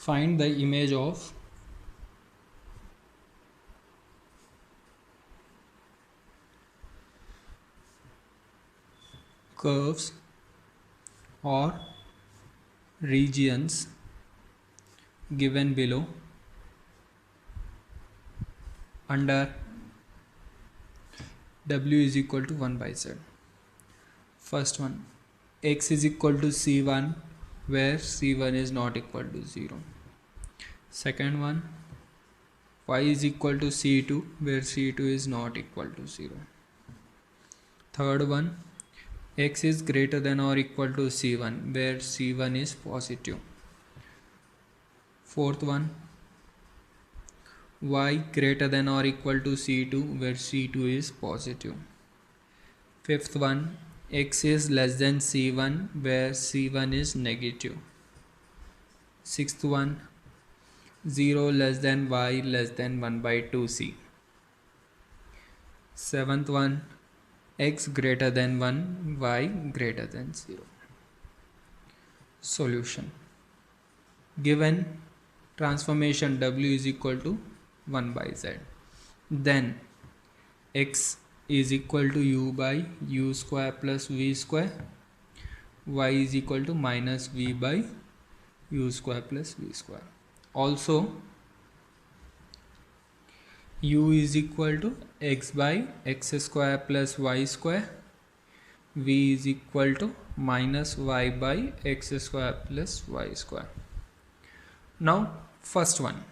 Find the image of curves or regions given below under W is equal to 1 by Z. First one, X is equal to C1 where C1 is not equal to 0. Second one, Y is equal to C2 where C2 is not equal to 0. Third one, X is greater than or equal to C1 where C1 is positive. Fourth one, Y greater than or equal to C2 where C2 is positive. Fifth one, X is less than C1 where C1 is negative. Sixth one, 0 less than Y less than 1 by 2C. Seventh one, X greater than 1, Y greater than 0. Solution. Given transformation W is equal to 1 by Z, then X is equal to U by U square plus V square, Y is equal to minus V by U square plus V square. Also, U is equal to X by X square plus Y square, V is equal to minus Y by X square plus Y square. Now, first one,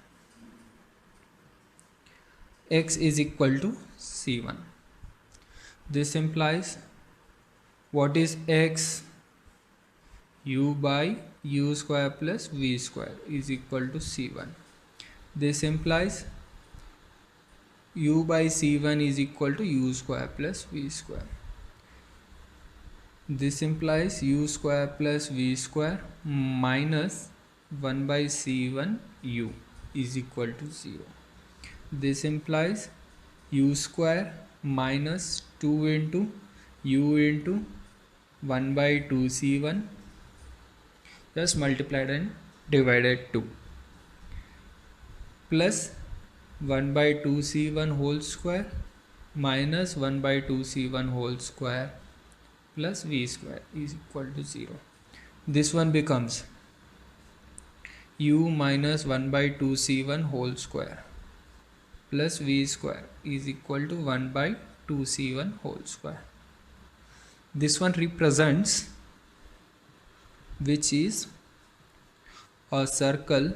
X is equal to C1. This implies what is X? U by U square plus V square is equal to C1. This implies U by C1 is equal to U square plus V square. This implies U square plus V square minus 1 by C1 U is equal to 0. This implies U square minus 2 into U into 1 by 2 C1 just multiplied and divided 2 plus 1 by 2 C1 whole square minus 1 by 2 C1 whole square plus V square is equal to 0. This one becomes U minus 1 by 2 C1 whole square plus V square is equal to 1 by 2 C1 whole square. This one represents which is a circle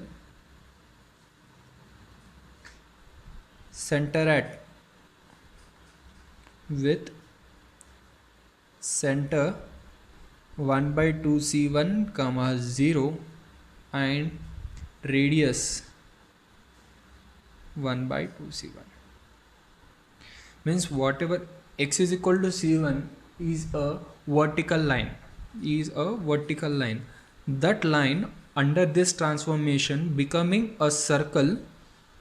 center at with center 1 by 2 C1 comma 0 and radius 1 by 2 C1. Means whatever X is equal to C1 is a vertical line, that line under this transformation becoming a circle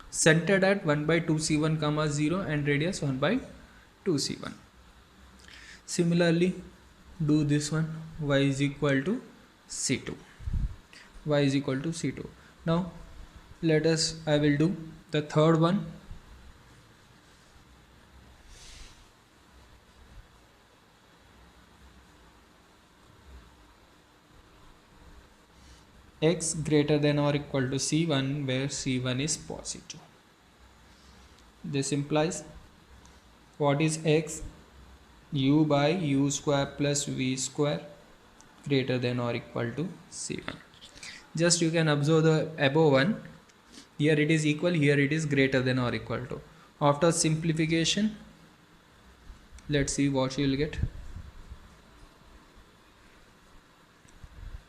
centered at 1 by 2 C1 comma 0 and radius 1 by 2 C1. Similarly, do this one, Y is equal to C2. Y is equal to C2. Now I will do the third one. X greater than or equal to C1 where C1 is positive. This implies what is X? U by U square plus V square greater than or equal to C1. Just you can observe the above one. Here it is equal, here it is greater than or equal to. After simplification, let's see what you will get.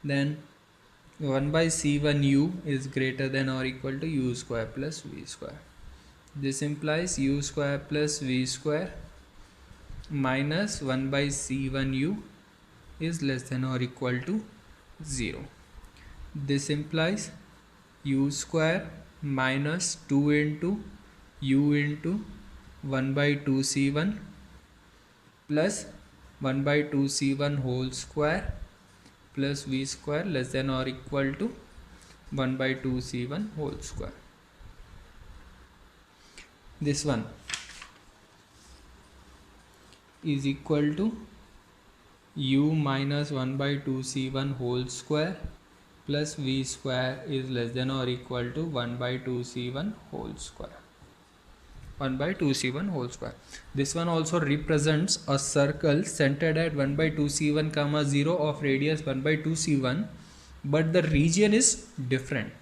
Then 1 by C1 U is greater than or equal to U square plus V square. This implies U square plus V square minus 1 by C1 U is less than or equal to 0. This implies U square minus 2 into U into 1 by 2 C1 plus 1 by 2 C1 whole square plus V square less than or equal to 1 by 2 c1 whole square. This one is equal to u minus 1 by 2 c1 whole square plus v square is less than or equal to 1 by 2 c1 whole square. 1 by 2 c1 whole square. This one also represents a circle centered at 1 by 2 c1 comma 0 of radius 1 by 2 c1, but the region is different.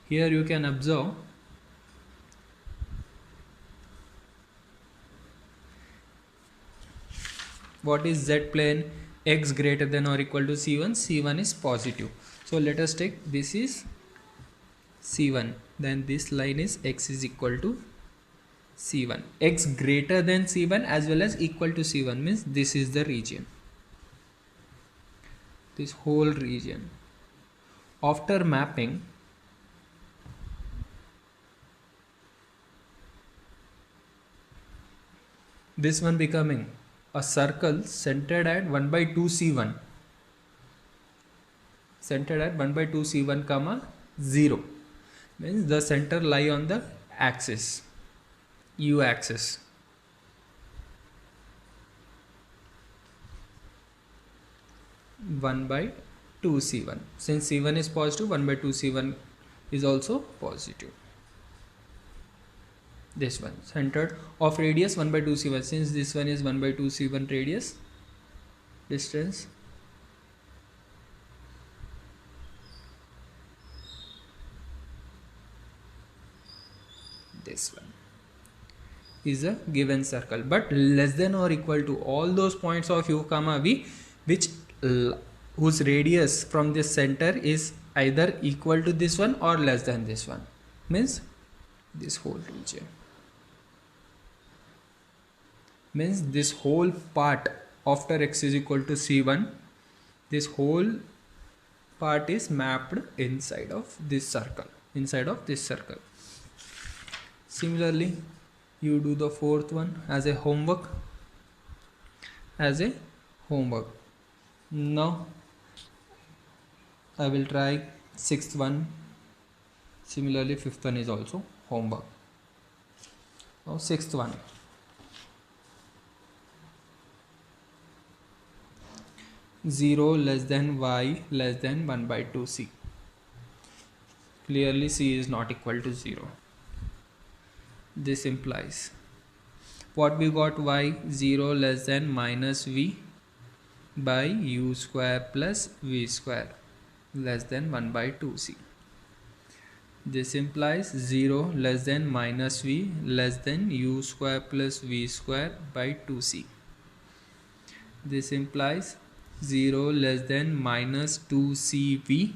Here you can observe what is z plane, x greater than or equal to c1. C1 is positive. So let us take this is c1, then this line is x is equal to c1. X greater than c1 as well as equal to c1 means this is the region, this whole region. After mapping, this one becoming a circle centered at 1 by 2 c1, centered at 1 by 2 c1 comma 0 means the center lie on the axis, u axis. One by 2 c1, since c1 is positive, 1 by 2 c1 is also positive. This one centered of radius 1 by 2 c1, since this one is 1 by 2 c1 radius distance, this one is a given circle, but less than or equal to all those points of u comma v which whose radius from this center is either equal to this one or less than this one, means this whole region, means this whole part after x is equal to c1, this whole part is mapped inside of this circle, inside of this circle. Similarly, you do the fourth one as a homework, Now I will try sixth one. Similarly, fifth one is also homework. Now sixth one. Zero less than y less than 1 by 2c. Clearly c is not equal to 0. This implies what we got, y 0 less than minus v by u square plus v square less than 1 by 2c. This implies 0 less than minus v less than u square plus v square by 2c. This implies 0 less than minus 2cv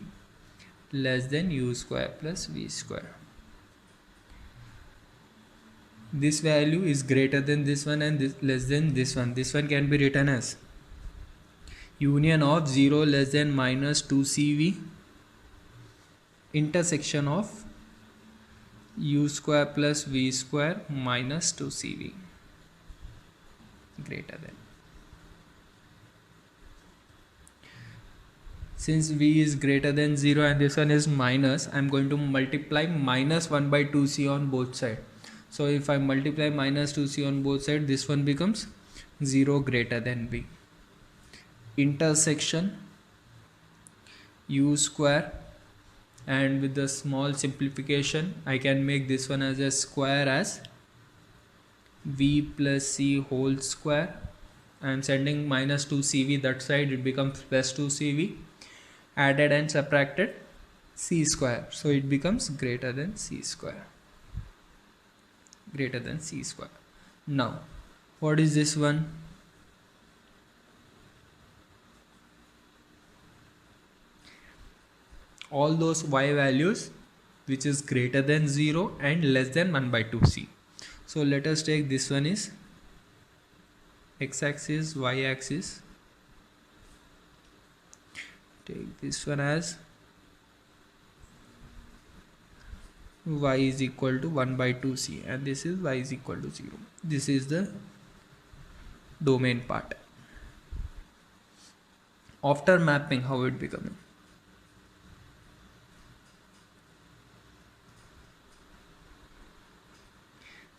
less than u square plus v square. This value is greater than this one and this less than this one. This one can be written as union of 0 less than minus 2cv intersection of u square plus v square minus 2cv greater than. Since v is greater than 0 and this one is minus, I am going to multiply minus 1 by 2c on both sides. So if I multiply minus 2c on both sides, this one becomes 0 greater than v. Intersection u square, and with the small simplification I can make this one as a square as v plus c whole square. I am sending minus 2cv that side, it becomes plus 2cv, added and subtracted c square, so it becomes greater than c square, greater than c square. Now what is this one? All those y values which is greater than 0 and less than 1 by 2c. So let us take this one is x-axis, y-axis. Take this one as y is equal to 1 by 2c and this is y is equal to 0. This is the domain part. After mapping, how it becoming?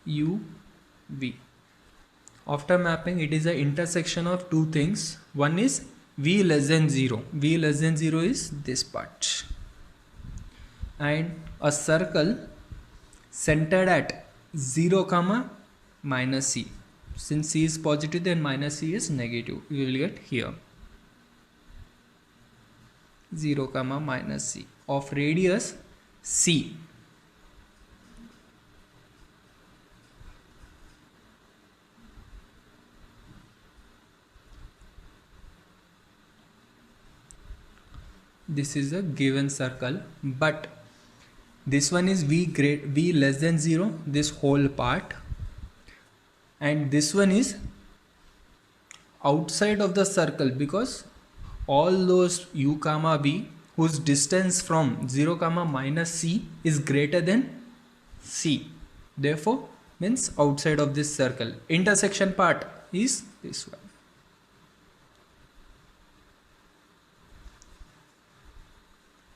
u v. After mapping, it is the intersection of two things. One is v less than 0. V less than 0 is this part. And a circle centered at 0 comma minus c. Since c is positive, then minus c is negative. You will get here 0 comma minus c of radius c. This is a given circle, but this one is v less than 0, this whole part, and this one is outside of the circle, because all those u comma v whose distance from 0 comma minus c is greater than c, therefore means outside of this circle. Intersection part is this one.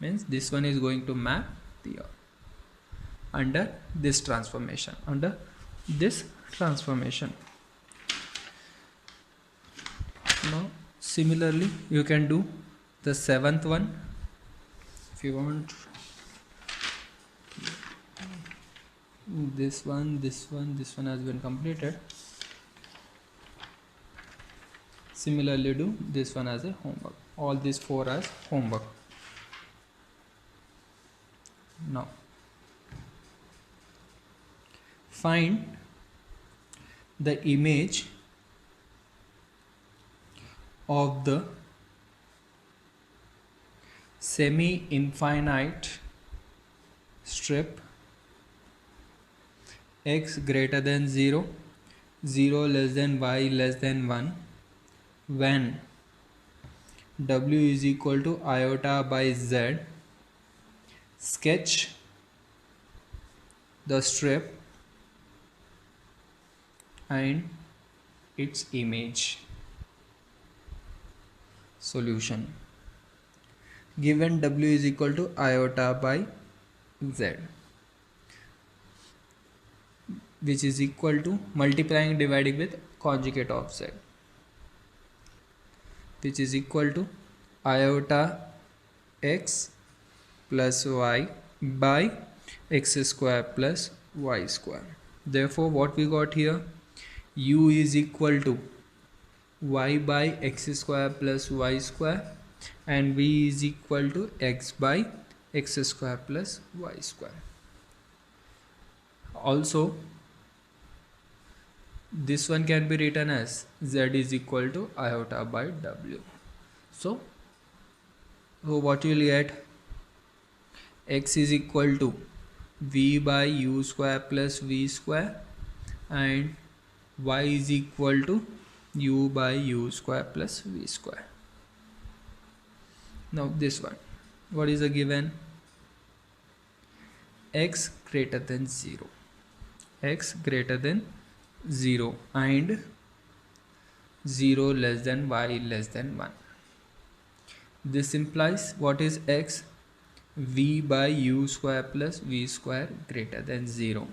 Means this one is going to map here under this transformation, Now similarly you can do the seventh one if you want. This one has been completed. Similarly do this one as a homework. All these four as homework. Now find the image of the semi-infinite strip x greater than 0, 0 less than y less than 1 when w is equal to iota by z. Sketch the strip and its image. Solution. Given w is equal to iota by z, which is equal to multiplying dividing with conjugate of z, which is equal to iota x plus y by x square plus y square. Therefore what we got here, u is equal to y by x square plus y square and v is equal to x by x square plus y square. Also this one can be written as z is equal to iota by w. So what you will get, x is equal to v by u square plus v square and y is equal to u by u square plus v square. Now this one, what is the given? X greater than 0, x greater than 0 and 0 less than y less than 1. This implies what is x? V by u square plus v square greater than 0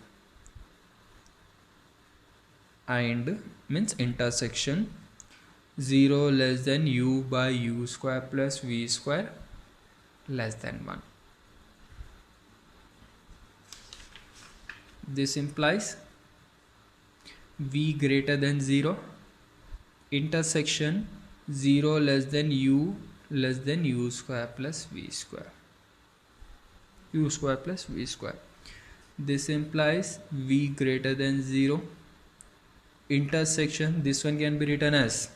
and means intersection 0 less than u by u square plus v square less than 1. This implies v greater than 0, intersection 0 less than u square plus v square, u square plus v square. This implies v greater than 0, intersection, this one can be written as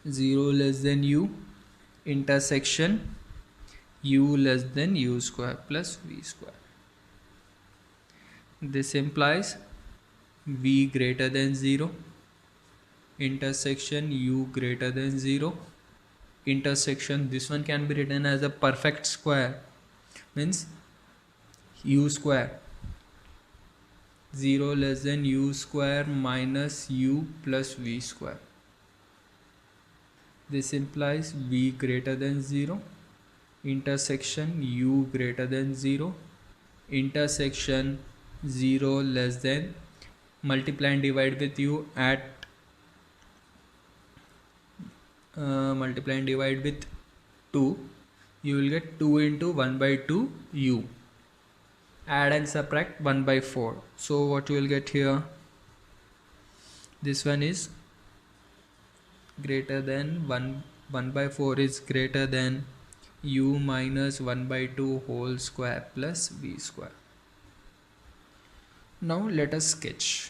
0 less than u, intersection u less than u square plus v square. This implies v greater than 0, intersection u greater than 0, intersection, this one can be written as a perfect square, means u square, 0 less than u square minus u plus v square. This implies v greater than 0, intersection u greater than 0, intersection 0 less than, multiply and divide with u at multiply and divide with 2, you will get 2 into 1 by 2 u. Add and subtract 1 by 4. So what you will get here, this one is greater than 1 by 4 is greater than u minus 1 by 2 whole square plus v square. Now let us sketch.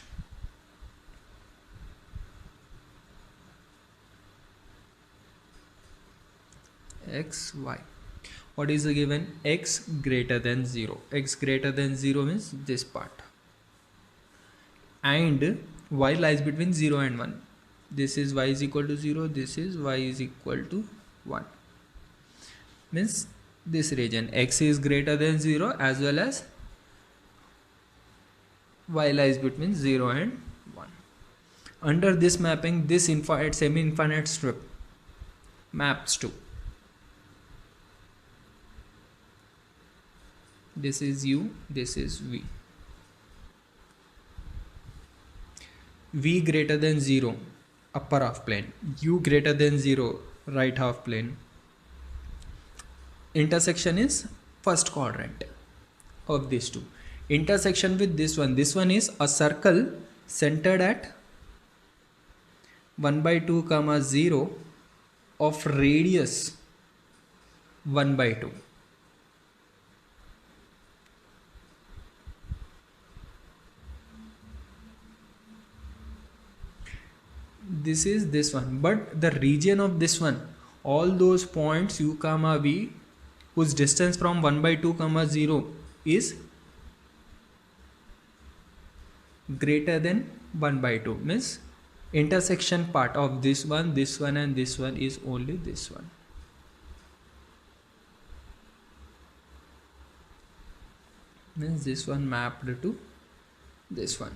X, y. What is the given? X greater than 0. X greater than 0 means this part. And y lies between 0 and 1. This is y is equal to 0. This is y is equal to 1. Means this region. X is greater than 0 as well as y lies between 0 and 1. Under this mapping, this infinite semi-infinite strip maps to, this is u, this is v. V greater than 0, upper half plane. U greater than 0, right half plane. Intersection is first quadrant of these two. Intersection with this one is a circle centered at 1 by 2 comma 0 of radius 1 by 2. This is this one, but the region of this one, all those points u comma v whose distance from 1 by 2 comma 0 is greater than 1 by 2, means intersection part of this one and this one is only this one. Means this one mapped to this one.